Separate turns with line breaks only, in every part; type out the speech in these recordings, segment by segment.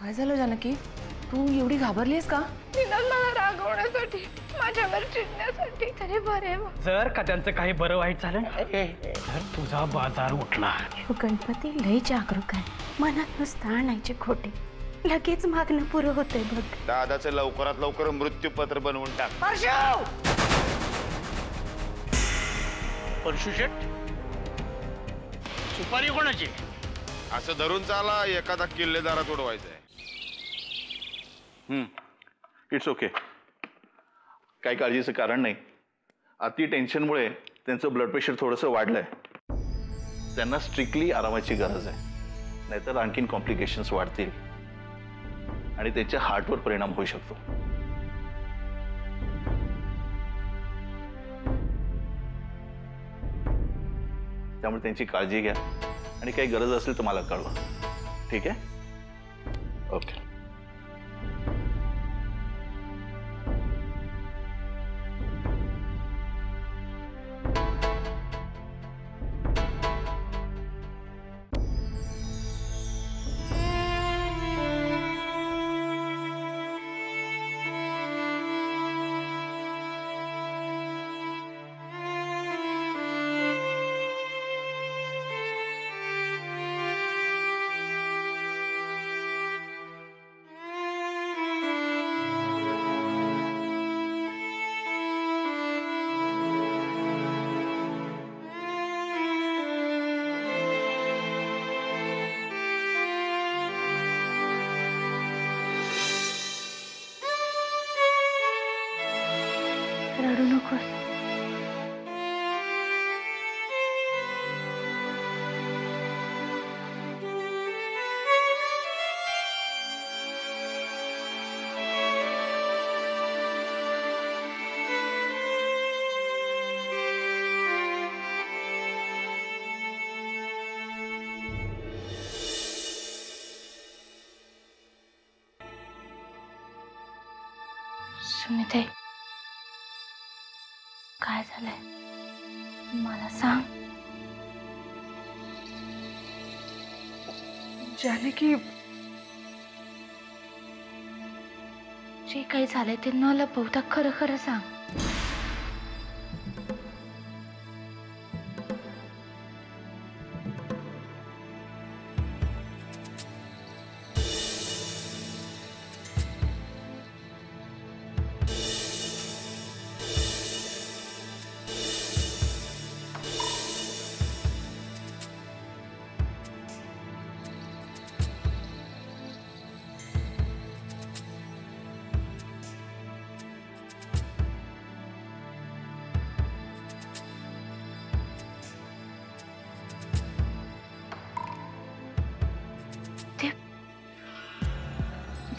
काय झालं जानकी? तू एवढी घाबरलीस का?
मला रागवण्यासाठी, माझ्यावर चिडण्यासाठी. तरी बरे
जर का त्यांचं काही बरं वाईट झालं तर तुझा बाजार उठला.
गणपती लय जागरूक आहे. मनात नुसतं आणायचे खोटे, लगेच मागणं पुरं होतंय बघ.
दादाचं लवकरात लवकर मृत्यूपत्र बनवून टाक.
परशु शेट, सुपारी कोणाची?
असं धरून चाला, एखादा किल्लेदारात उडवायचंय.
It's okay. काही काळजीचं कारण नाही. अति टेन्शनमुळे त्यांचं ब्लड प्रेशर थोडंसं वाढलंय. त्यांना स्ट्रिक्टली आरामाची गरज आहे, नाहीतर आणखीन कॉम्प्लिकेशन्स वाढतील आणि त्यांच्या हार्टवर परिणाम होऊ शकतो. त्यामुळे त्यांची काळजी घ्या आणि काही गरज असेल तर मला कळवा. ठीक आहे? ओके.
रडू नकोस. सुमिते, काय झालंय मला सांग.
जानकी,
जे काही झालंय ते न लपवता खरं खरं सांग.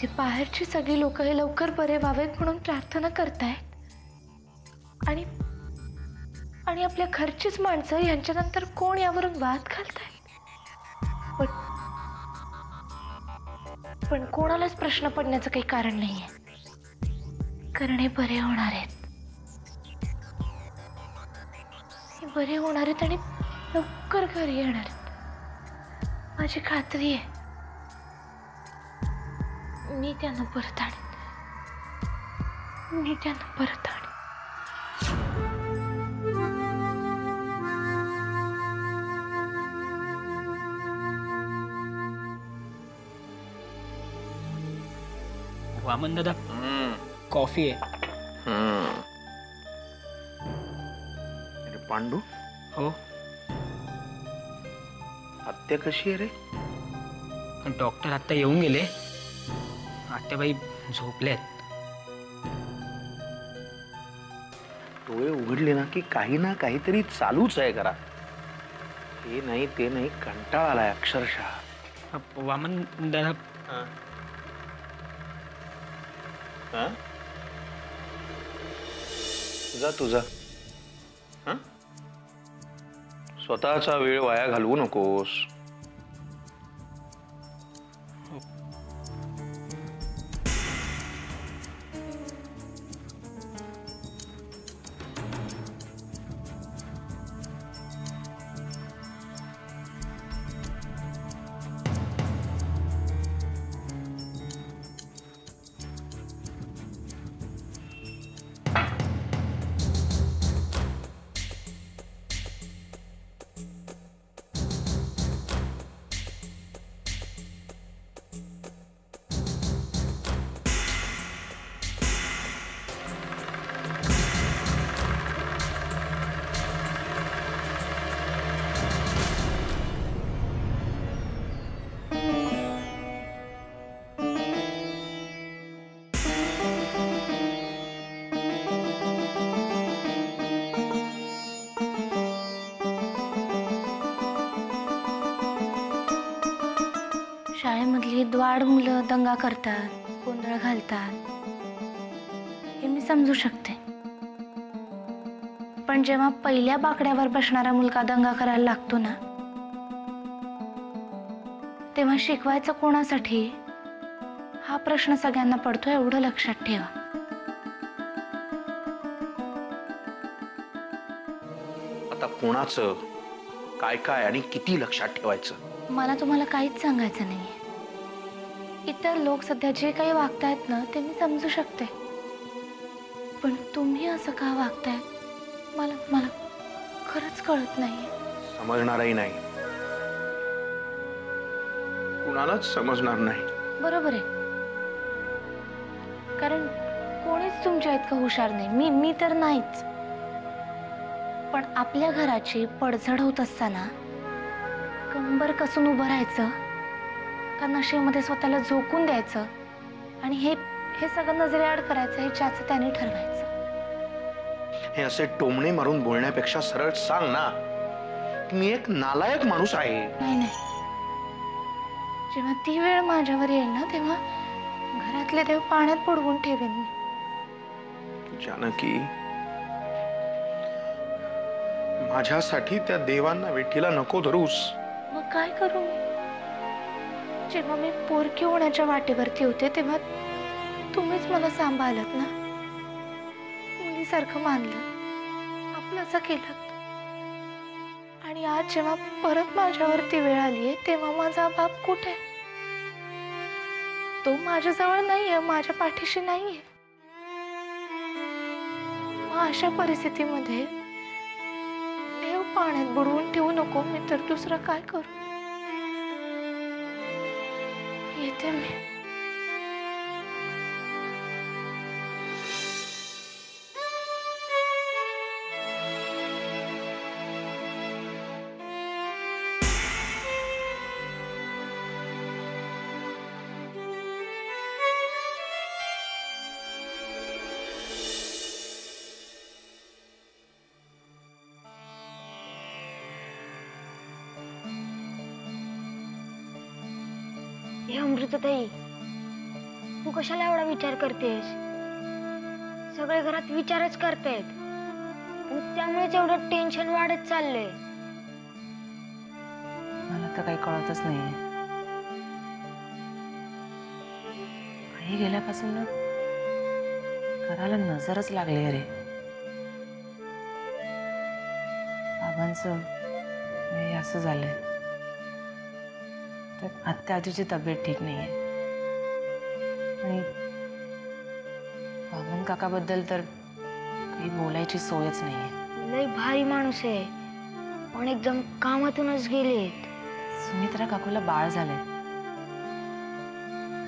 ते बाहेरची सगळी लोक हे लवकर बरे व्हावेत म्हणून प्रार्थना करतायत आणि आणि आपल्या घरचीच माणसं यांच्यानंतर कोण यावरून वाद घालतायत. पण कोणालाच प्रश्न पडण्याचं काही कारण नाहीये, कारण हे बरे होणार आहेत. हे बरे होणार आहेत आणि लवकर घरी येणार आहेत, माझी खात्री आहे. मी त्यांना परत आणेन.
वामन दादा, कॉफी आहे.
अरे पांडू,
हो.
आत्या कशी आहे रे?
डॉक्टर आता येऊन गेले. आत्याबाई झोपल्यात.
डोळे उघडले ना की काही ना काहीतरी चालूच आहे घरात. हे नाही ते नाही, कंटाळा आलाय अक्षरशः.
वामन दादा,
तुझा स्वतःचा वेळ वाया घालवू नकोस.
शाळेमधली द्वाड मुलं दंगा करतात, गोंधळ घालतात, हे मी समजू शकते. पण जेव्हा पहिल्या बाकड्यावर बसणारा मुलगा दंगा करायला लागतो ना, तेव्हा शिकवायचं कोणासाठी हा प्रश्न सगळ्यांना पडतो, एवढं लक्षात ठेवा.
आता कोणाचं काय काय आणि किती लक्षात ठेवायचं?
मला तुम्हाला काहीच सांगायचं नाहीये. इतर लोक सध्या जे काही वागतायत ना, ते मी समजू शकते. पण तुम्ही असं का वागताय मला मला खरंच कळत नाहीये.
समजणारही नाही, कुणालाच समजणार नाही.
बरोबर आहे, कारण कोणीच तुमच्या इतकं हुशार नाही. मी तर नाहीच. पण आपल्या घराची पडझड होत असताना कंबर कसून उभं राहायचं का नशेमध्ये स्वतःला झोकून द्यायचं आणि हे सगळं नजरेआड करायचं, हे ज्याचं त्याने ठरवायचं.
हे असे टोमणे मारून बोलण्यापेक्षा सरळ सांग ना, मी एक नालायक माणूस आहे.
नाही, जेव्हा ती वेळ माझ्यावर येईल ना, तेव्हा घरातले देव पाण्यात बुडवून ठेवेन मी.
जानकी, माझ्यासाठी त्या देवांना वेठीला नको धरूस.
मग काय करू मी? जेव्हा मी पोरकी होण्याच्या वाटेवरती होते, तेव्हा तुम्हीच मला सांभाळलत ना, मुलीसारखं मानलं, आपलंसं केलं. आणि आज जेव्हा परत माझ्यावरती वेळ आलीये, तेव्हा माझा बाप कुठे? तो माझ्याजवळ नाहीये, माझ्या पाठीशी नाहीये. मग अशा परिस्थितीमध्ये देव पाण्यात बुडवून ठेवू नको मी तर दुसरं काय करू? येते मी.
हे अमृताताई, तू कशाला एवढा विचार करतेस? सगळे घरात विचारच करतायत आणि त्यामुळेच एवढं टेन्शन वाढत चाललंय.
मला तर काही कळतच नाहीये. आई गेल्यापासून ना घराला नजरच लागली. अरे बाबांचं हे असं झालंय, तर आत्या आजीची तब्येत ठीक नाहीये आणि बाबन काकाबद्दल तर काही बोलायची सोयच नाहीये.
लय भारी माणूस आहे, पण एकदम कामातूनच गेलेत.
सुमित्रा काकूला बाळ झालंय.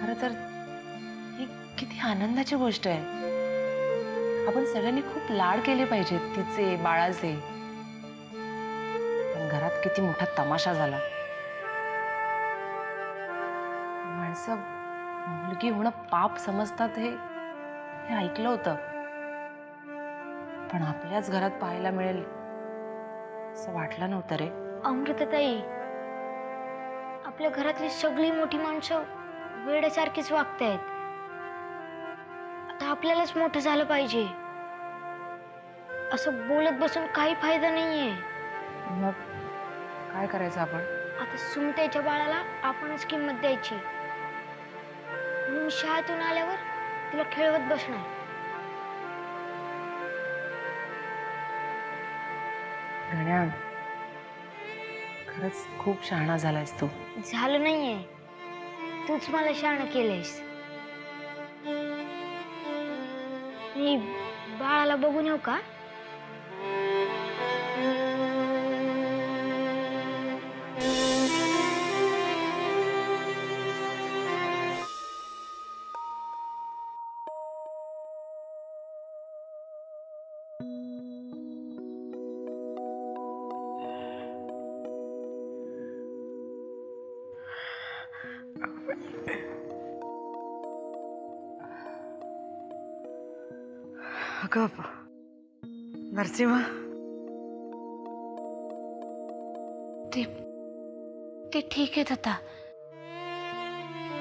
खरं तर ही किती आनंदाची गोष्ट आहे. आपण सगळ्यांनी खूप लाड केले पाहिजेत तिचे, बाळाचे. पण घरात किती मोठा तमाशा झाला. माणसं मुलगी होणं पाप समजतात हे ऐकलं होतं, पण आपल्याच घरात पाहायला मिळेल असं वाटलं नव्हतं रे.
अमृताताई, आपल्या घरातली सगळी मोठी माणसं वेड्यासारखीच वागतायत. आता आपल्यालाच मोठं झालं पाहिजे. असं बोलत बसून काही फायदा नाहीये.
मग काय करायचं आपण?
आता सुमताईच्या बाळाला आपणच किंमत द्यायची. मी शाळेतून आल्यावर तिला खेळवत बसणार.
गण्या, खरंच खूप शहाणा झालायस तू.
झालं नाहीये, तूच मला शहाणं केलंयस. मी बाळाला बघून येऊ का?
अगं नरसिंहा,
ते ठीक आहेत आता.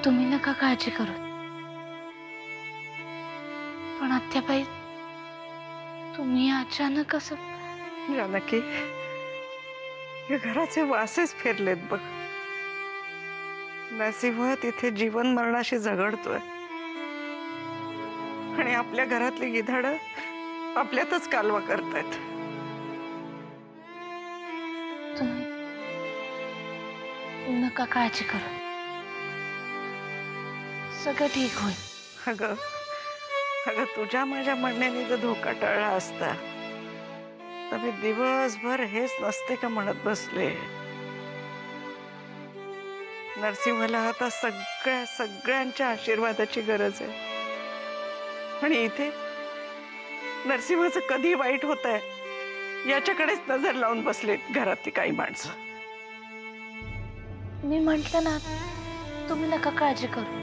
तुम्ही नका काळजी करू, पण आत्याबाई तुम्ही अचानक असं
जानकी, या घराचे वासेच फिरलेत बघ. नरसिंह तिथे जीवन मरणाशी झगडतोय आणि आपल्या घरातली गिधाड आपल्यातच कालवा करतायत.
तुम्ही नका काळजी करू, सगळं ठीक होईल.
अगं अगं, तुझ्या माझ्या म्हणण्याने जर धोका टळला असता तर मी दिवसभर हेच नसते का म्हणत बसले. नरसिंहाला आता सगळ्यांच्या आशीर्वादाची गरज आहे आणि इथे नरसिंहाचं कधी वाईट होत आहे याच्याकडेच नजर लावून बसलेत घरातली काही माणसं.
मी म्हंटल ना, तुम्ही नका काळजी करू,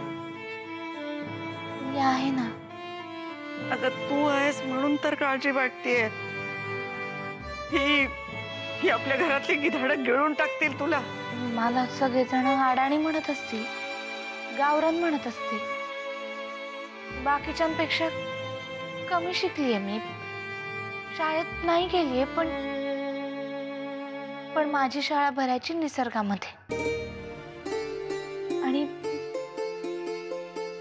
मी आहे ना.
अगं, तू आहेस म्हणून तर काळजी वाटतेय. ही आपल्या घरातली गिधाडं गिळून टाकतील तुला.
मला सगळेजण अडाणी म्हणत असतील, गावरान म्हणत असतील. बाकीच्यांपेक्षा कमी शिकलीये मी, शाळेत नाही गेलीये, पण माझी शाळा भरायची निसर्गामध्ये. आणि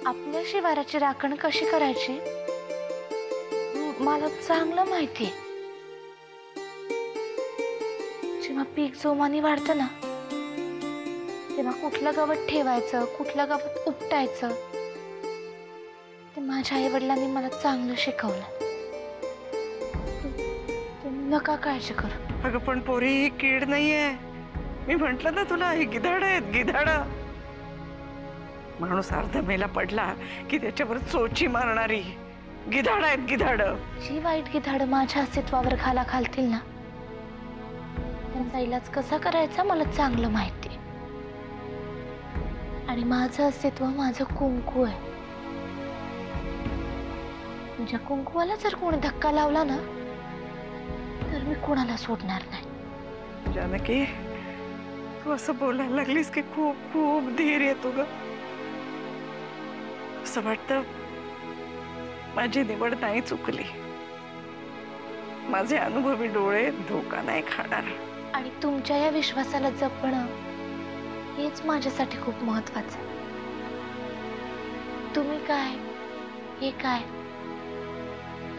आपल्या शिवाराची राखण कशी करायची मला चांगलं माहितीये. जेव्हा पीक जोमाने वाढतं ना, तेव्हा कुठलं गवत ठेवायचं, कुठलं गवत उपटायचं, ते माझ्या आई वडिलांनी मला चांगलं शिकवलं. तुम्ही नका काळजी करू.
अगं पण पोरी, ही कीड नाहीये. मी म्हंटल ना तुला, ही गिधाड आहेत, गिधाड. माणूस अर्धा मेला पडला की त्याच्यावर चोची मारणारी गिधाड आहेत, गिधाड.
जी वाईट गिधाड माझ्या अस्तित्वावर घाला घालतील ना, त्यांचा इलाज कसा करायचा मला चांगलं माहिती. आणि माझं अस्तित्व माझं कुंकू आहे. तुझ्या कुंकुवाला जर कोणी धक्का लावला ना, तर मी कोणाला सोडणार नाही.
जानकी, तू असं बोलायला लागलीस की खूप खूप धीर येतो ग. असं वाटतं माझी निवड नाही चुकली. माझे अनुभवी डोळे धोका नाही खाणार.
आणि तुमच्या या विश्वासाला जपणं हेच माझ्यासाठी खूप महत्वाचं. तुम्ही काय, हे काय,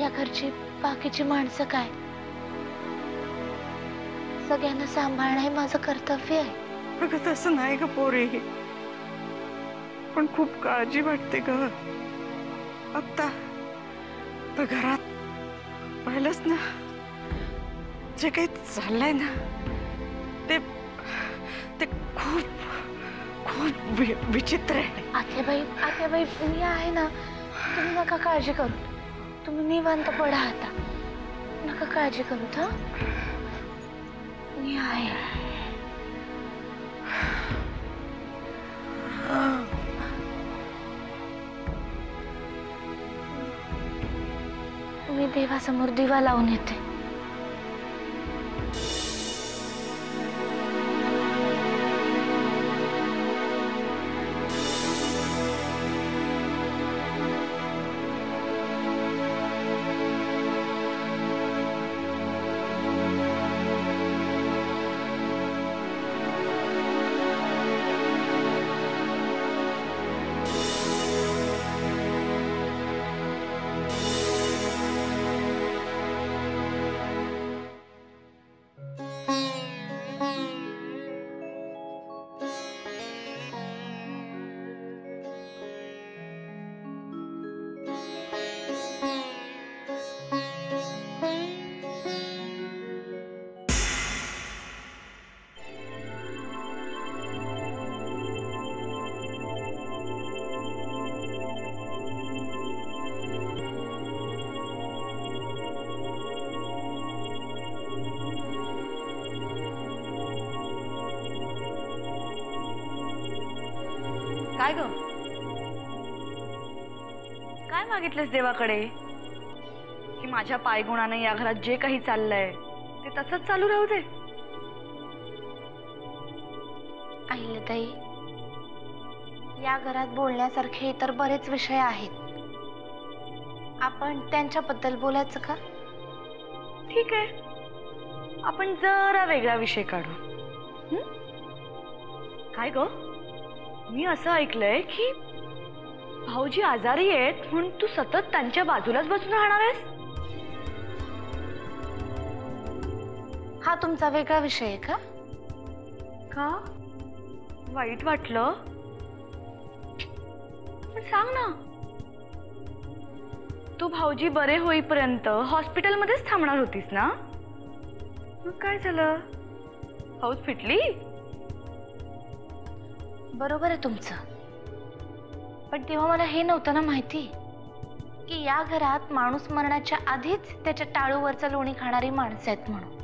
या घरची बाकीची माणसं काय, सगळ्यांना सांभाळणं हे माझं कर्तव्य आहे.
अगं तसं नाही ग पोरी, पण खूप काळजी वाटते ग. आता घरात पाहिलंच ना, जे काही चाललंय ना, ते खूप खूप विचित्र आहे.
आत्याबाई मी आहे ना, तुम्ही नका काळजी करू. तुम्ही निवांत पडा आता, नका काळजी करू. हा, मी आहे. मी देवासमोर दिवा लावून येते.
काय ग, काय मागितलेस देवाकडे? की माझ्या पायगुणाने या घरात जे काही चाललंय ते तसंच चालू राहू दे.
अहिल्याताई, या घरात बोलण्यासारखे इतर बरेच विषय आहेत. आपण त्यांच्याबद्दल बोलायचं का?
ठीक आहे, आपण जरा वेगळा विषय काढू. काय ग, मी असं ऐकलंय की भाऊजी आजारी आहेत म्हणून तू सतत त्यांच्या बाजूलाच बसून राहणार आहेस.
हा तुमचा वेगळा विषय आहे का?
का वाईट वाटलं? पण सांग ना. तू भाऊजी बरे होईपर्यंत हॉस्पिटलमध्येच थांबणार होतीस ना? मग काय झालं? हौस फिटली?
बरोबर आहे तुमचं, पण तेव्हा मला हे नव्हतं ना माहिती की या घरात माणूस मरण्याच्या आधीच त्याच्या टाळूवरचं लोणी खाणारी माणसं आहेत म्हणून.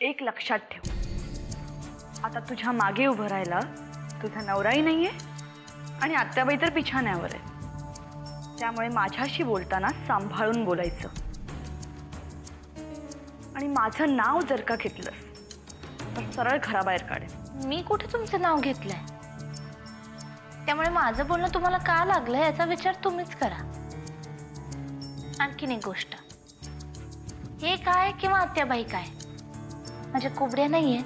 एक लक्षात ठेव, आता तुझ्या मागे उभं राहायला तुझा नवराही नाहीये आणि आत्याबाई तर पिछाण्यावर आहे. त्यामुळे माझ्याशी बोलताना सांभाळून बोलायचं. आणि माझं नाव जर का घेतलंस तर सरळ घराबाहेर काढेन.
मी कुठे तुमचं नाव घेतलंय? त्यामुळे माझं बोलणं तुम्हाला का लागलं याचा विचार तुम्हीच करा. आणखीन एक गोष्ट, हे काय किंवा आत्याबाई काय माझ्या कोबड्या नाहीये,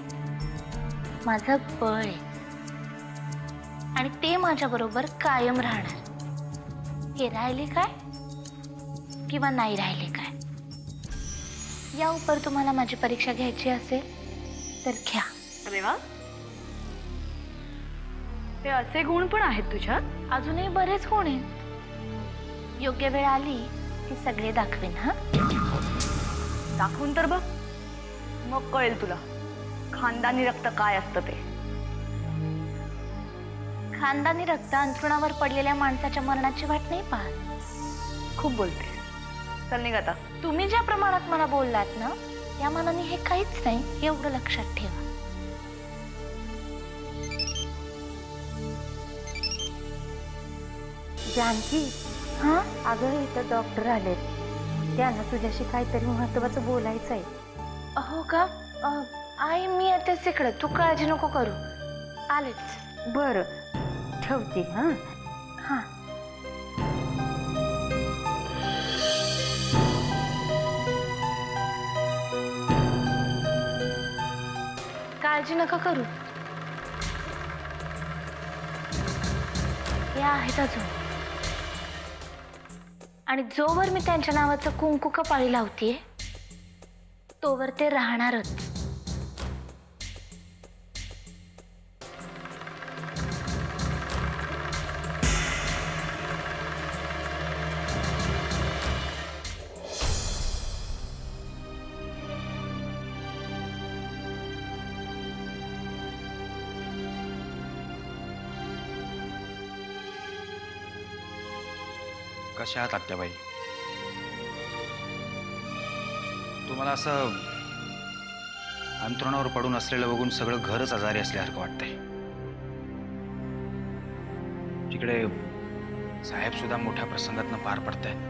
माझं बळ आहे आणि ते माझ्या बरोबर कायम राहणार. हे राहिले काय किंवा नाही राहिले काय, या उपर तुम्हाला माझी परीक्षा घ्यायची असेल तर घ्या.
अरे वा, ते असे गुण पण आहेत तुझ्यात?
अजूनही बरेच गुण आहेत. योग्य वेळ आली की सगळे दाखवेन. हा,
दाखवून तर बघ, मग कळेल तुला खानदानी रक्त काय असतं ते.
खानदानी रक्त अंथरुणावर पडलेल्या माणसाच्या मरणाची वाट नाही पाहत.
खूप बोलते, चल निघ आता.
तुम्ही ज्या प्रमाणात मला बोललात ना, या मनाने हे काहीच नाही, एवढं लक्षात ठेवा.
जानकी,
हा,
अगं इथं डॉक्टर आलेत, त्यांना तुझ्याशी काहीतरी महत्वाचं बोलायचं आहे.
हो का? आई मी येतेच तिकडे, तू काळजी नको करू, आलेच.
बरं, ठेवते. हा
हा, काळजी नका करू, हे आहेत अजून. आणि जोवर मी त्यांच्या नावाचं कुंकू कपाळी लावतीये तोवर ते राहणारच.
कशा आहात आत्याबाई? तुम्हाला असं अंथरुणावर पडून असलेलं बघून सगळं घरच आजारी असल्यासारखं वाटतंय. तिकडे साहेब सुद्धा मोठ्या प्रसंगातनं पार पडतायत.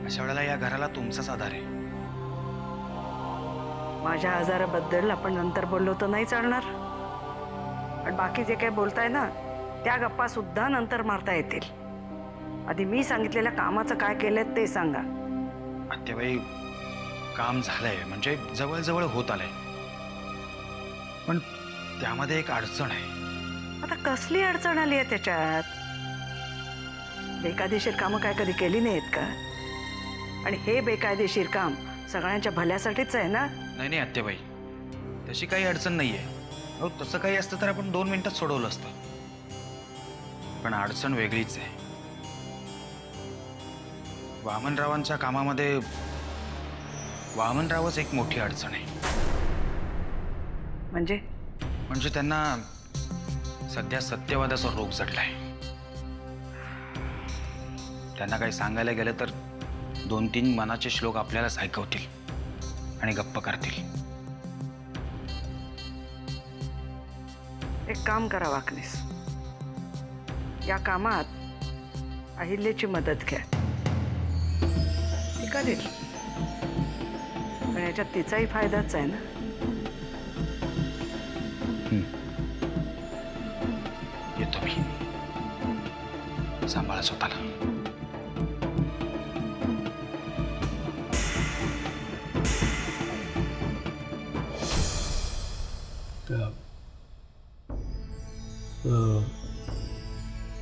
अशा वेळेला या घराला तुमचाच आधार आहे.
माझ्या आजाराबद्दल आपण नंतर बोललो तर नाही चालणार. आणि बाकी जे काही बोलताय ना, त्या गप्पा सुद्धा नंतर मारता येतील. आधी मी सांगितलेल्या कामाचं काय केलंय ते सांगा.
आत्याबाई, काम झालंय म्हणजे जवळजवळ होत आलंय, पण त्यामध्ये एक अडचण आहे.
आता कसली अडचण आली आहे त्याच्यात? बेकायदेशीर कामं काय कधी केली नाहीत का? आणि हे बेकायदेशीर काम सगळ्यांच्या भल्यासाठीच आहे ना?
नाही नाही आत्याबाई, तशी काही अडचण नाहीये. अहो, तसं काही असतं तर आपण 2 मिनिटात सोडवलं असतं. पण अडचण वेगळीच आहे. वामनरावांच्या कामामध्ये वामनरावच एक मोठी अडचण आहे.
म्हणजे
त्यांना सध्या सत्यवादाचा रोग जडलाय. त्यांना काही सांगायला गेलं तर 2-3 मनाचे श्लोक आपल्यालाच ऐकवतील आणि गप्प करतील.
एक काम करा वाकनीस, या कामात अहिल्याची मदत घ्या. ती करेल, पण याच्यात तिचाही फायदाच आहे ना.
सांभाळा स्वतःला.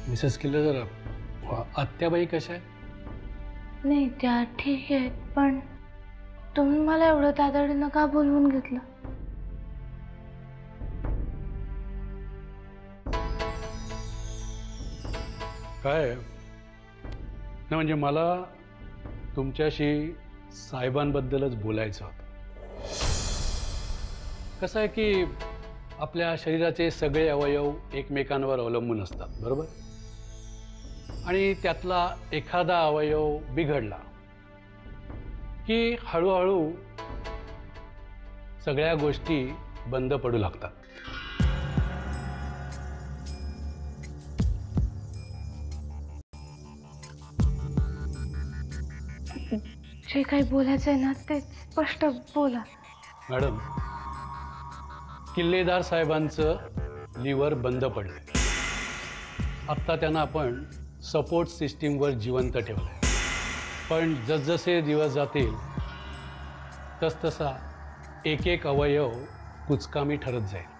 मिसेस किल्लेदार, आत्याबाई कशा आहेत?
नाही, त्या ठीक आहेत, पण तुम्ही मला एवढं तातडीनं का बोलवून घेतलं?
काय नाही, म्हणजे मला तुमच्याशी साहेबांबद्दलच बोलायचं होतं. कसं आहे की आपल्या शरीराचे सगळे अवयव एकमेकांवर अवलंबून असतात, बरोबर? आणि त्यातला एखादा अवयव बिघडला की हळूहळू सगळ्या गोष्टी बंद पडू लागतात.
जे काही बोलायचं आहे ना ते स्पष्ट बोला.
मॅडम, किल्लेदार साहेबांचं लिव्हर बंद पडलं. आत्ता त्यांना आपण सपोर्ट सिस्टीमवर जिवंत ठेवलं आहे, पण जसजसे दिवस जातील तसतसा एक एक अवयव कुचकामी ठरत जाईल.